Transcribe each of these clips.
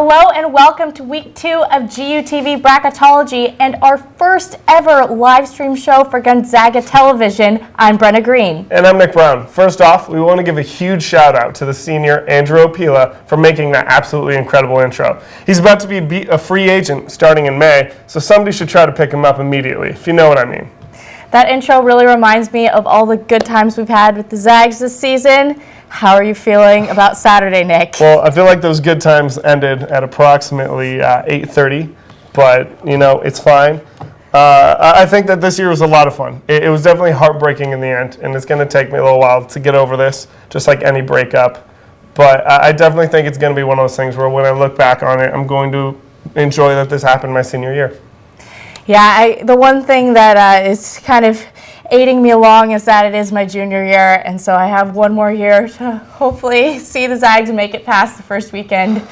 Hello and welcome to week 2 of GUTV Bracketology and our first ever live stream show for Gonzaga Television. I'm Brenna Green. And I'm Nick Brown. First off, we want to give a huge shout out to the senior Andrew Opila for making that absolutely incredible intro. He's about to be a free agent starting in May, so somebody should try to pick him up immediately, if you know what I mean. That intro really reminds me of all the good times we've had with the Zags this season. How are you feeling about Saturday, Nick? Well, I feel like those good times ended at approximately 8:30, but, you know, it's fine. I think that this year was a lot of fun. It was definitely heartbreaking in the end, and it's going to take me a little while to get over this, just like any breakup. But I definitely think it's going to be one of those things where when I look back on it, I'm going to enjoy that this happened my senior year. Yeah, the one thing that is kind of aiding me along is that it is my junior year, and so I have one more year to hopefully see the Zags make it past the first weekend.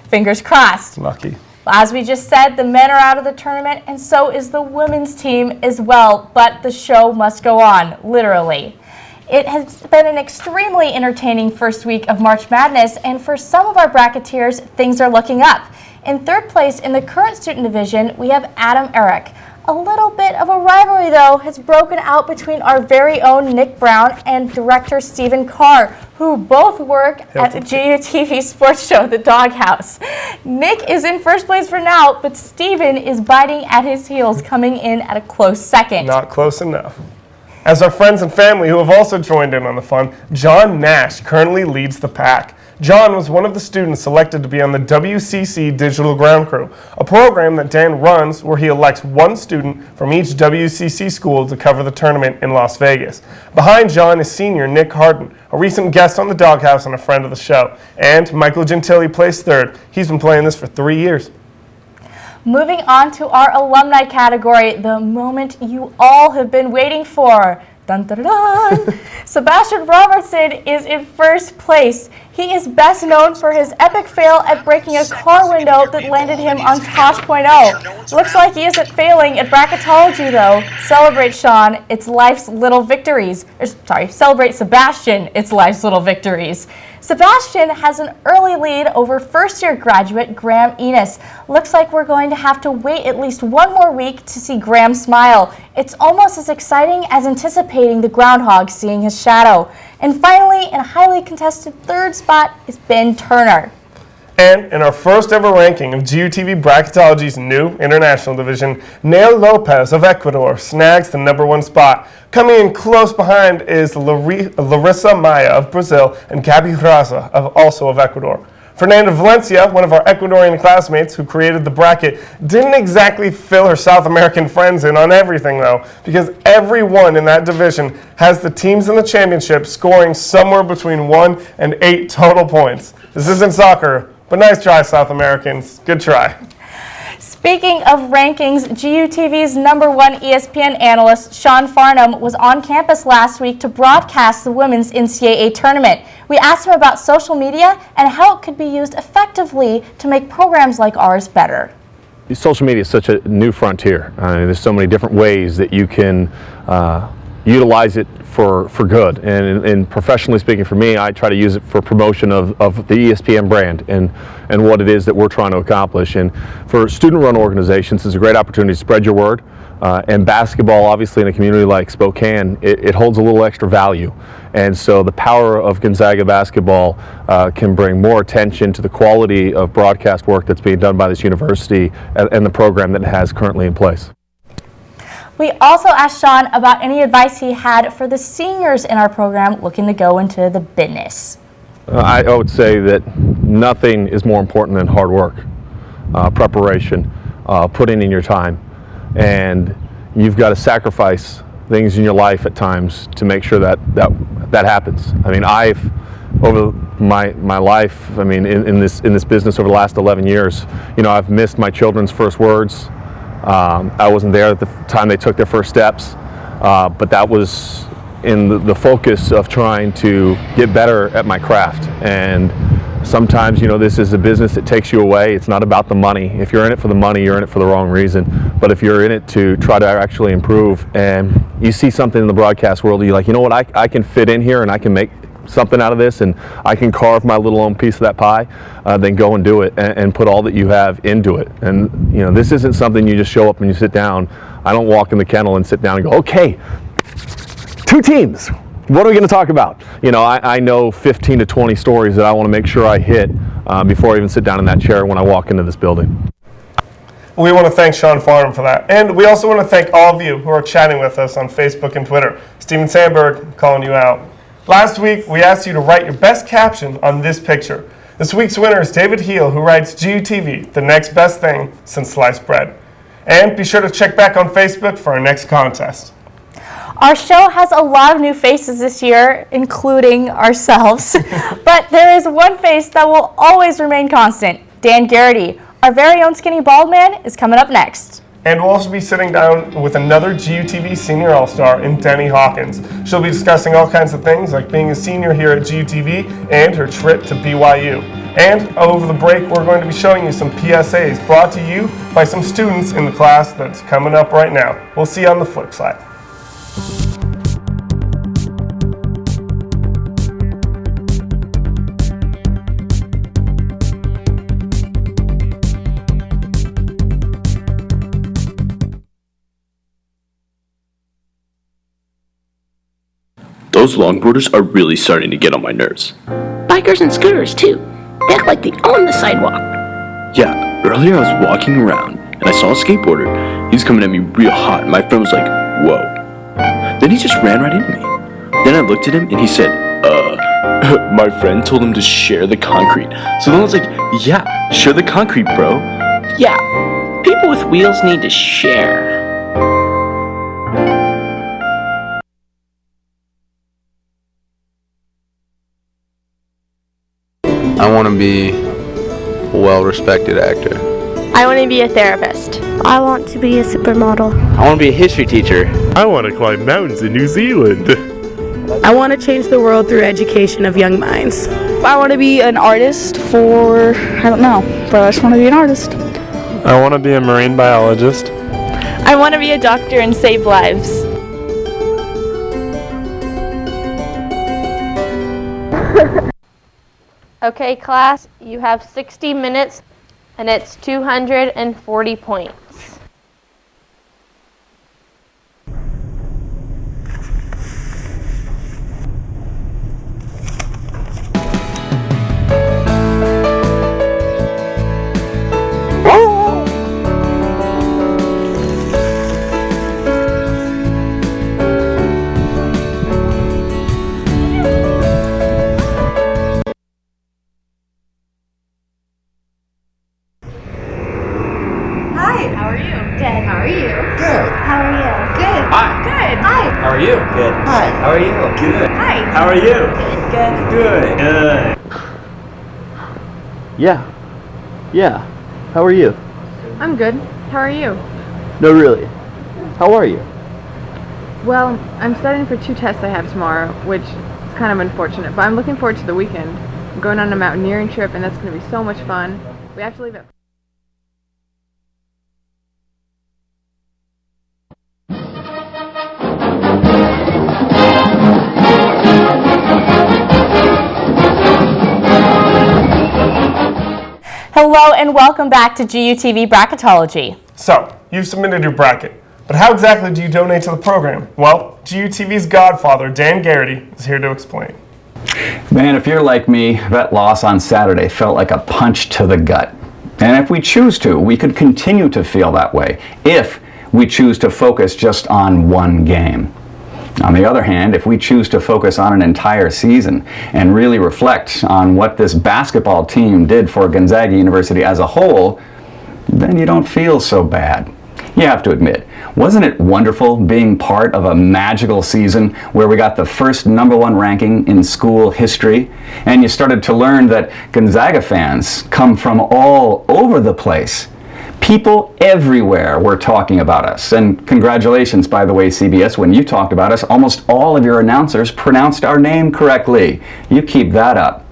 Fingers crossed. Lucky. As we just said, the men are out of the tournament, and so is the women's team as well, but the show must go on, literally. It has been an extremely entertaining first week of March Madness, and for some of our bracketeers, things are looking up. In third place in the current student division, we have Adam Eric. A little bit of a rivalry, though, has broken out between our very own Nick Brown and director Stephen Carr, who both work at the GUTV sports show, The Doghouse. Nick is in first place for now, but Stephen is biting at his heels, coming in at a close second. Not close enough. As our friends and family who have also joined in on the fun, John Nash currently leads the pack. John was one of the students selected to be on the WCC Digital Ground Crew, a program that Dan runs where he elects one student from each WCC school to cover the tournament in Las Vegas. Behind John is senior Nick Harden, a recent guest on the Doghouse and a friend of the show. And Michael Gentili placed third. He's been playing this for 3 years. Moving on to our alumni category, the moment you all have been waiting for. Dun, dun, dun, dun. Sebastian Robertson is in first place. He is best known for his epic fail at breaking a car window that landed him on Tosh.0. Looks like he isn't failing at bracketology, though. Celebrate, Sean. It's life's little victories. Celebrate, Sebastian. It's life's little victories. Sebastian has an early lead over first-year graduate Graham Enos. Looks like we're going to have to wait at least one more week to see Graham smile. It's almost as exciting as anticipating the groundhog seeing his shadow. And finally, in a highly contested third spot is Ben Turner. And in our first ever ranking of GUTV Bracketology's new international division, Neil Lopez of Ecuador snags the #1 spot. Coming in close behind is Larissa Maya of Brazil and Gabi Raza, also of Ecuador. Fernanda Valencia, one of our Ecuadorian classmates who created the bracket, didn't exactly fill her South American friends in on everything, though, because everyone in that division has the teams in the championship scoring somewhere between 1 and 8 total points. This isn't soccer, but nice try, South Americans. Good try. Speaking of rankings, GUTV's #1 ESPN analyst, Sean Farnham, was on campus last week to broadcast the women's NCAA tournament. We asked him about social media and how it could be used effectively to make programs like ours better. Social media is such a new frontier. There's so many different ways that you can utilize it for good. And professionally speaking for me, I try to use it for promotion of the ESPN brand and what it is that we're trying to accomplish. And for student-run organizations, it's a great opportunity to spread your word. And basketball, obviously in a community like Spokane, it holds a little extra value. And so the power of Gonzaga basketball can bring more attention to the quality of broadcast work that's being done by this university and the program that it has currently in place. We also asked Sean about any advice he had for the seniors in our program looking to go into the business. I would say that nothing is more important than hard work, preparation, putting in your time, and you've got to sacrifice things in your life at times to make sure that happens. I mean, over my life, I mean, in this business over the last 11 years, you know, I've missed my children's first words. I wasn't there at the time they took their first steps, but that was in the focus of trying to get better at my craft. And sometimes, you know, this is a business that takes you away. It's not about the money. If you're in it for the money, you're in it for the wrong reason. But if you're in it to try to actually improve, and you see something in the broadcast world, you're like, you know what, I can fit in here and I can make something out of this and I can carve my little own piece of that pie, then go and do it and put all that you have into it. And you know, this isn't something you just show up and you sit down. I don't walk in the kennel and sit down and go, okay, 2 teams. What are we going to talk about? You know, I know 15 to 20 stories that I want to make sure I hit before I even sit down in that chair when I walk into this building. We want to thank Sean Farnham for that. And we also want to thank all of you who are chatting with us on Facebook and Twitter. Steven Sandberg calling you out. Last week, we asked you to write your best caption on this picture. This week's winner is David Heel, who writes GUTV, the next best thing since sliced bread. And be sure to check back on Facebook for our next contest. Our show has a lot of new faces this year, including ourselves. But there is one face that will always remain constant. Dan Garrity, our very own skinny bald man, is coming up next. And we'll also be sitting down with another GUTV Senior All-Star in Denny Hawkins. She'll be discussing all kinds of things like being a senior here at GUTV and her trip to BYU. And over the break, we're going to be showing you some PSAs brought to you by some students in the class that's coming up right now. We'll see you on the flip side. Those longboarders are really starting to get on my nerves. Bikers and scooters, too. They act like they own the sidewalk. Yeah, earlier I was walking around and I saw a skateboarder. He was coming at me real hot and my friend was like, whoa. Then he just ran right into me. Then I looked at him and he said, my friend told him to share the concrete. So then I was like, yeah, share the concrete, bro. Yeah, people with wheels need to share. I want to be a well-respected actor. I want to be a therapist. I want to be a supermodel. I want to be a history teacher. I want to climb mountains in New Zealand. I want to change the world through education of young minds. I want to be an artist for, I don't know, but I just want to be an artist. I want to be a marine biologist. I want to be a doctor and save lives. Okay, class, you have 60 minutes, and it's 240 points. Yeah. How are you? I'm good. How are you? No, really. How are you? Well, I'm studying for 2 tests I have tomorrow, which is kind of unfortunate, but I'm looking forward to the weekend. I'm going on a mountaineering trip, and that's going to be so much fun. We have to leave at Hello and welcome back to GUTV Bracketology. So, you've submitted your bracket, but how exactly do you donate to the program? Well, GUTV's godfather, Dan Garrity, is here to explain. Man, if you're like me, that loss on Saturday felt like a punch to the gut. And if we choose to, we could continue to feel that way, if we choose to focus just on one game. On the other hand, if we choose to focus on an entire season and really reflect on what this basketball team did for Gonzaga University as a whole, then you don't feel so bad. You have to admit, wasn't it wonderful being part of a magical season where we got the first #1 ranking in school history, and you started to learn that Gonzaga fans come from all over the place? People everywhere were talking about us. And congratulations, by the way, CBS, when you talked about us, almost all of your announcers pronounced our name correctly. You keep that up.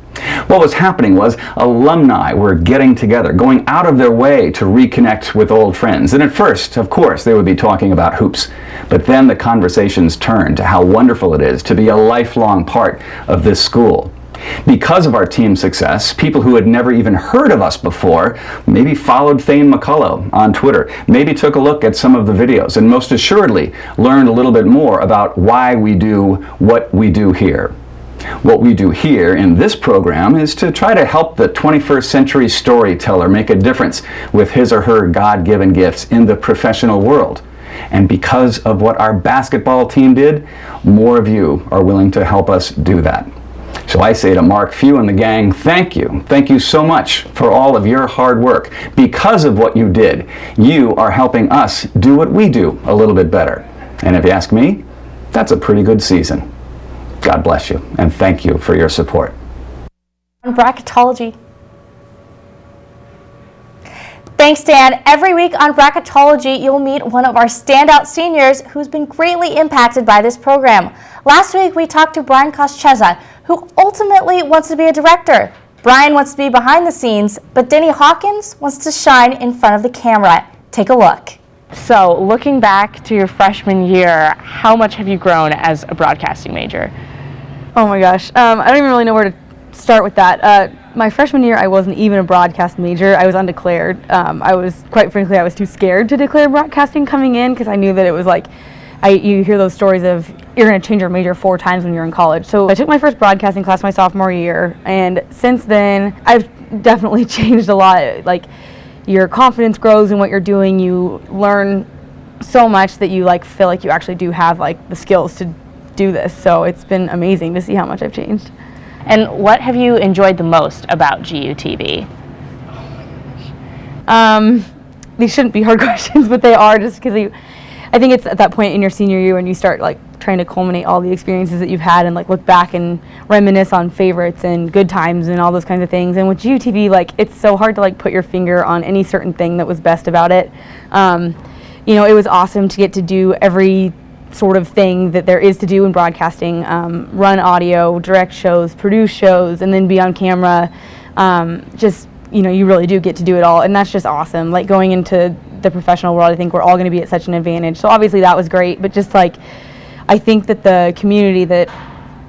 What was happening was alumni were getting together, going out of their way to reconnect with old friends. And at first, of course, they would be talking about hoops. But then the conversations turned to how wonderful it is to be a lifelong part of this school. Because of our team success, people who had never even heard of us before maybe followed Thane McCullough on Twitter, maybe took a look at some of the videos, and most assuredly learned a little bit more about why we do what we do here. What we do here in this program is to try to help the 21st century storyteller make a difference with his or her God-given gifts in the professional world. And because of what our basketball team did, more of you are willing to help us do that. So I say to Mark Few and the gang, thank you. Thank you so much for all of your hard work. Because of what you did, you are helping us do what we do a little bit better. And if you ask me, that's a pretty good season. God bless you, and thank you for your support. On Bracketology. Thanks, Dan. Every week on Bracketology, you'll meet one of our standout seniors who's been greatly impacted by this program. Last week, we talked to Brian Koscheza, who ultimately wants to be a director. Brian wants to be behind the scenes, but Denny Hawkins wants to shine in front of the camera. Take a look. So, looking back to your freshman year, how much have you grown as a broadcasting major? Oh my gosh, I don't even really know where to start with that. My freshman year, I wasn't even a broadcast major. I was undeclared. Quite frankly, I was too scared to declare broadcasting coming in because I knew that it was like, you hear those stories of you're going to change your major 4 times when you're in college. So I took my first broadcasting class my sophomore year, and since then, I've definitely changed a lot. Like, your confidence grows in what you're doing. You learn so much that you feel like you actually do have the skills to do this. So it's been amazing to see how much I've changed. And what have you enjoyed the most about GUTV? These shouldn't be hard questions, but they are, just because I think it's at that point in your senior year when you start trying to culminate all the experiences that you've had and look back and reminisce on favorites and good times and all those kinds of things. And with GUTV, it's so hard to put your finger on any certain thing that was best about it. It was awesome to get to do every sort of thing that there is to do in broadcasting, run audio, direct shows, produce shows, and then be on camera. You really do get to do it all, and that's just awesome. Going into the professional world, I think we're all going to be at such an advantage. So obviously that was great, but just I think that the community that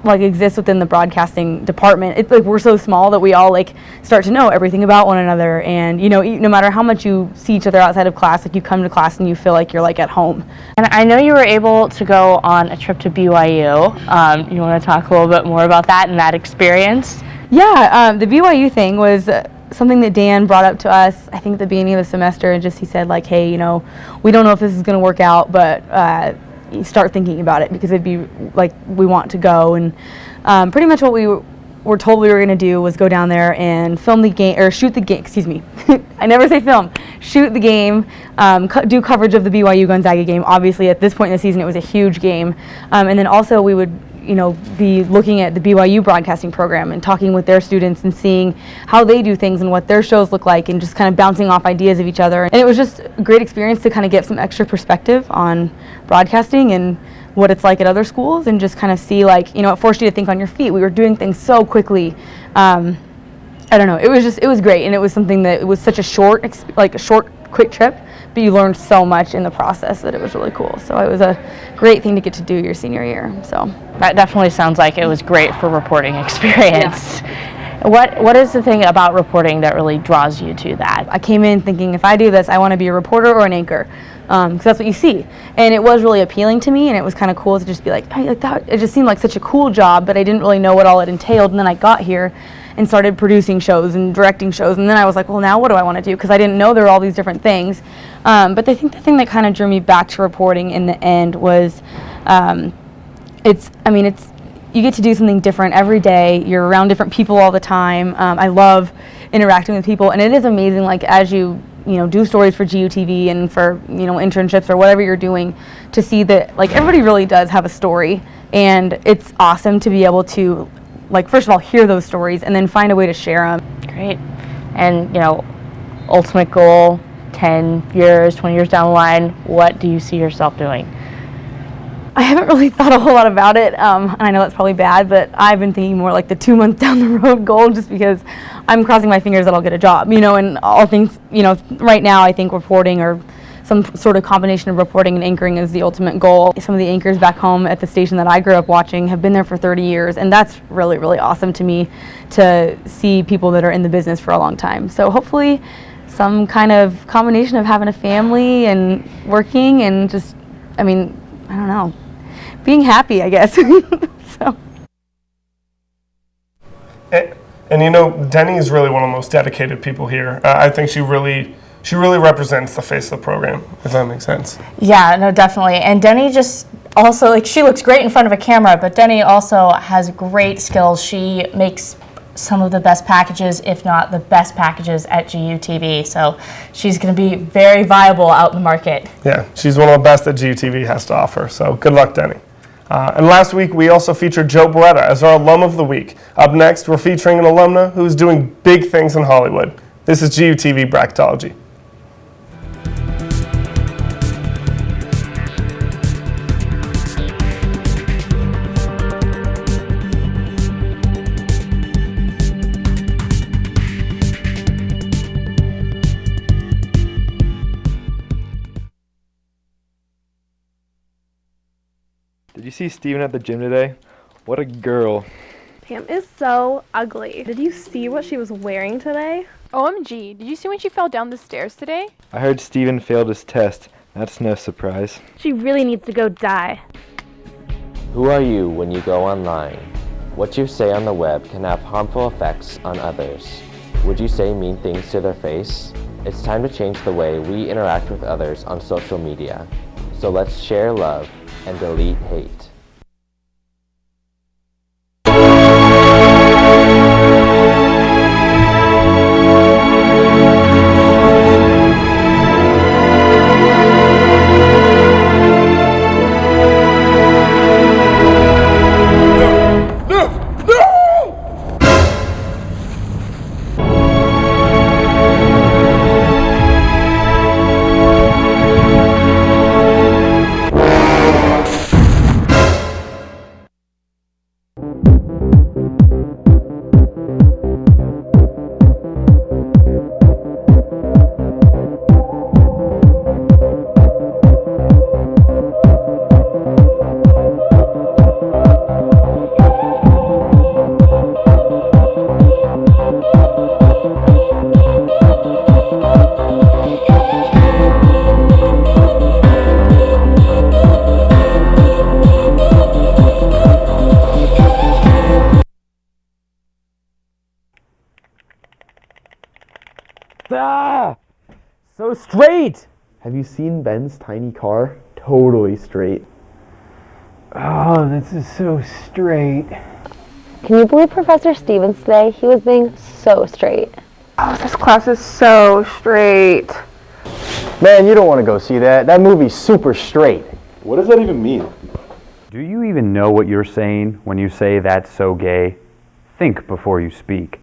exists within the broadcasting department, it's we're so small that we all start to know everything about one another, and no matter how much you see each other outside of class, you come to class and you feel like you're at home. And I know you were able to go on a trip to BYU. You want to talk a little bit more about that and that experience? Yeah, the BYU thing was something that Dan brought up to us, I think at the beginning of the semester, and he said hey, we don't know if this is going to work out, but start thinking about it because it'd be we want to go. And pretty much what we were told we were going to do was go down there and film the game, or shoot the game, excuse me. I never say film. Shoot the game, do coverage of the BYU Gonzaga game. Obviously at this point in the season it was a huge game. And then also we would be looking at the BYU broadcasting program and talking with their students and seeing how they do things and what their shows look like, and just kind of bouncing off ideas of each other. And it was just a great experience to kind of get some extra perspective on broadcasting and what it's like at other schools, and just kind of see it forced you to think on your feet. We were doing things so quickly. I don't know, it was great, and it was something that it was such a short, quick trip, but you learned so much in the process that it was really cool. So it was a great thing to get to do your senior year. So that definitely sounds like it was great for reporting experience. Yeah. What is the thing about reporting that really draws you to that? I came in thinking, if I do this, I want to be a reporter or an anchor, because that's what you see. And it was really appealing to me, and it was kind of cool to just be that. It just seemed like such a cool job, but I didn't really know what all it entailed. And then I got here and started producing shows and directing shows, and then I was like, well, now what do I want to do? Because I didn't know there were all these different things. But I think the thing that kind of drew me back to reporting in the end was, you get to do something different every day. You're around different people all the time. I love interacting with people, and it is amazing. As you do stories for GUTV and for internships or whatever you're doing, to see that everybody really does have a story, and it's awesome to be able to first of all hear those stories and then find a way to share them. Great. And ultimate goal, 10 years, 20 years down the line, what do you see yourself doing? I haven't really thought a whole lot about it, and I know that's probably bad, but I've been thinking more like the 2-month down the road goal, just because I'm crossing my fingers that I'll get a job, and all things, right now I think reporting or some sort of combination of reporting and anchoring is the ultimate goal. Some of the anchors back home at the station that I grew up watching have been there for 30 years, and that's really, really awesome to me to see people that are in the business for a long time. So hopefully some kind of combination of having a family and working and just, I don't know, being happy, I guess. So. And Denny is really one of the most dedicated people here. I think she really represents the face of the program, if that makes sense. Yeah, no, definitely. And Denny just also, she looks great in front of a camera, but Denny also has great skills. She makes some of the best packages, if not the best packages at GUTV. So she's going to be very viable out in the market. Yeah, she's one of the best that GUTV has to offer. So good luck, Denny. And last week, we also featured Joe Beretta as our Alum of the Week. Up next, we're featuring an alumna who's doing big things in Hollywood. This is GUTV Bracketology. Did you see Steven at the gym today? What a girl. Pam is so ugly. Did you see what she was wearing today? OMG, did you see when she fell down the stairs today? I heard Steven failed his test. That's no surprise. She really needs to go die. Who are you when you go online? What you say on the web can have harmful effects on others. Would you say mean things to their face? It's time to change the way we interact with others on social media. So let's share love and delete hate. Ah! So straight! Have you seen Ben's tiny car? Totally straight. Oh, this is so straight. Can you believe Professor Stevens today? He was being so straight. Oh, this class is so straight. Man, you don't want to go see that. That movie's super straight. What does that even mean? Do you even know what you're saying when you say that's so gay? Think before you speak.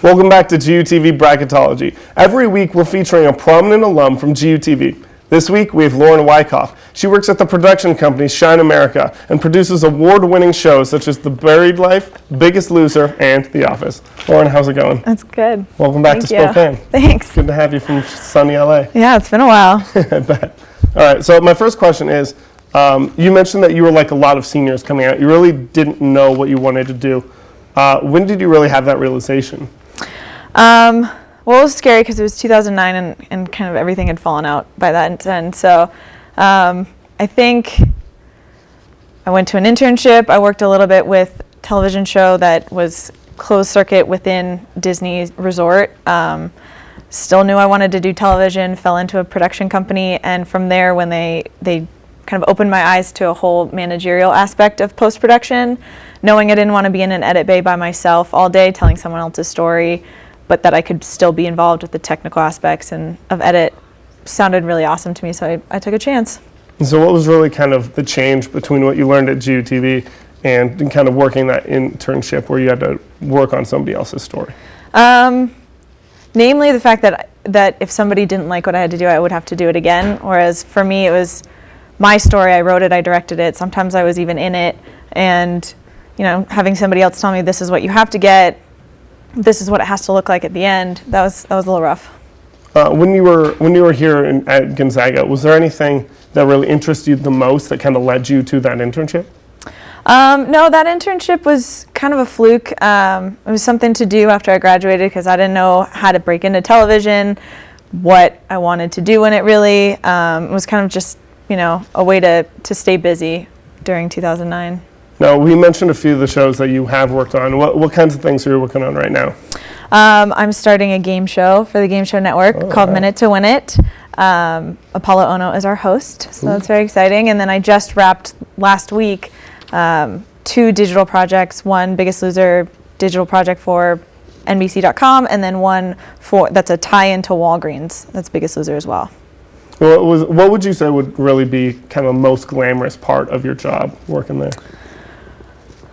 Welcome back to GUTV Bracketology. Every week we're featuring a prominent alum from GUTV. This week we have Lauren Wyckoff. She works at the production company Shine America and produces award-winning shows such as The Buried Life, Biggest Loser, and The Office. Lauren, how's it going? It's good. Welcome back to Spokane. Thanks. Good to have you from sunny LA. Yeah, it's been a while. I bet. All right, so my first question is, you mentioned that you were like a lot of seniors coming out. You really didn't know what you wanted to do. When did you really have that realization? Well, it was scary because it was 2009 and kind of everything had fallen out by that end. So I think I went to an internship. I worked a little bit with a television show that was closed circuit within Disney Resort. Still knew I wanted to do television, fell into a production company, and from there when they kind of opened my eyes to a whole managerial aspect of post-production, knowing I didn't want to be in an edit bay by myself all day telling someone else's story. but that I could still be involved with the technical aspects and of edit sounded really awesome to me, so I took a chance. So what was really kind of the change between what you learned at GUTV and kind of working that internship where you had to work on somebody else's story? Namely the fact that if somebody didn't like what I had to do, I would have to do it again, whereas for me it was my story. I wrote it, I directed it, sometimes I was even in it, and having somebody else tell me this is what you have to get, this is what it has to look like at the end, that was a little rough. When you were here at Gonzaga, was there anything that really interested you the most that kind of led you to that internship? No, that internship was kind of a fluke. It was something to do after I graduated because I didn't know how to break into television, what I wanted to do in it really. It was kind of just, a way to stay busy during 2009. Now, we mentioned a few of the shows that you have worked on. What kinds of things are you working on right now? I'm starting a game show for the Game Show Network called Minute to Win It. Apollo Ono is our host, so that's very exciting. And then I just wrapped last week 2 digital projects, one Biggest Loser digital project for NBC.com, and then one that's a tie-in to Walgreens. That's Biggest Loser as well. What would you say would really be kind of the most glamorous part of your job working there?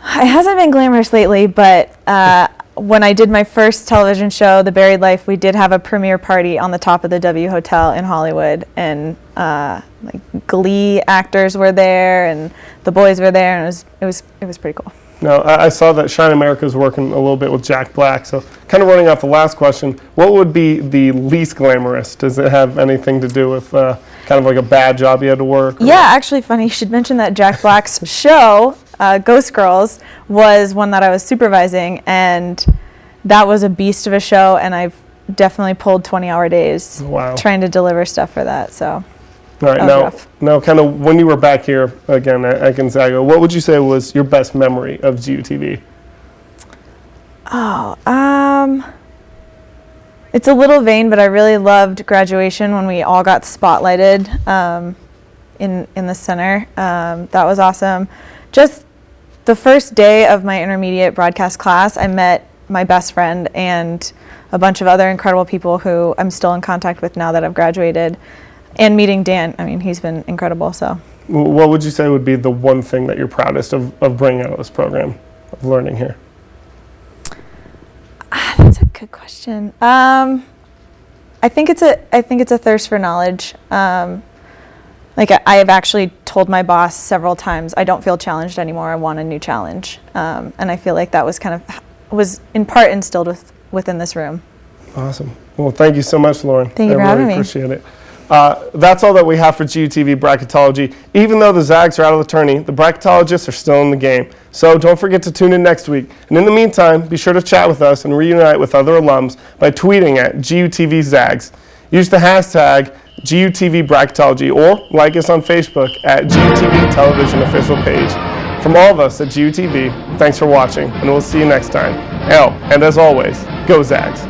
It hasn't been glamorous lately, but when I did my first television show, The Buried Life, we did have a premiere party on the top of the W Hotel in Hollywood, and Glee actors were there, and the boys were there, and it was pretty cool. Now, I saw that Shine America is working a little bit with Jack Black, so kind of running off the last question, what would be the least glamorous? Does it have anything to do with kind of like a bad job you had to work? Yeah, actually funny you should mention that Jack Black's show, Ghost Girls, was one that I was supervising, and that was a beast of a show, and I've definitely pulled 20-hour days trying to deliver stuff for that, so. All right, now kind of when you were back here again at Gonzaga, what would you say was your best memory of GUTV? It's a little vain, but I really loved graduation when we all got spotlighted in the center. That was awesome. Just the first day of my intermediate broadcast class, I met my best friend and a bunch of other incredible people who I'm still in contact with now that I've graduated. And meeting Dan, he's been incredible, so. What would you say would be the one thing that you're proudest of bringing out of this program, of learning here? That's a good question. I think it's a thirst for knowledge. I have actually told my boss several times, I don't feel challenged anymore, I want a new challenge. And I feel like that was in part instilled within this room. Awesome. Well, thank you so much, Lauren. Thank you for having me. I appreciate it. That's all that we have for GUTV Bracketology. Even though the Zags are out of the tourney, the bracketologists are still in the game. So don't forget to tune in next week. And in the meantime, be sure to chat with us and reunite with other alums by tweeting at GUTV Zags. Use the hashtag GUTV Bracketology or like us on Facebook at GUTV Television Official Page. From all of us at GUTV, thanks for watching, and we'll see you next time. And as always, go Zags.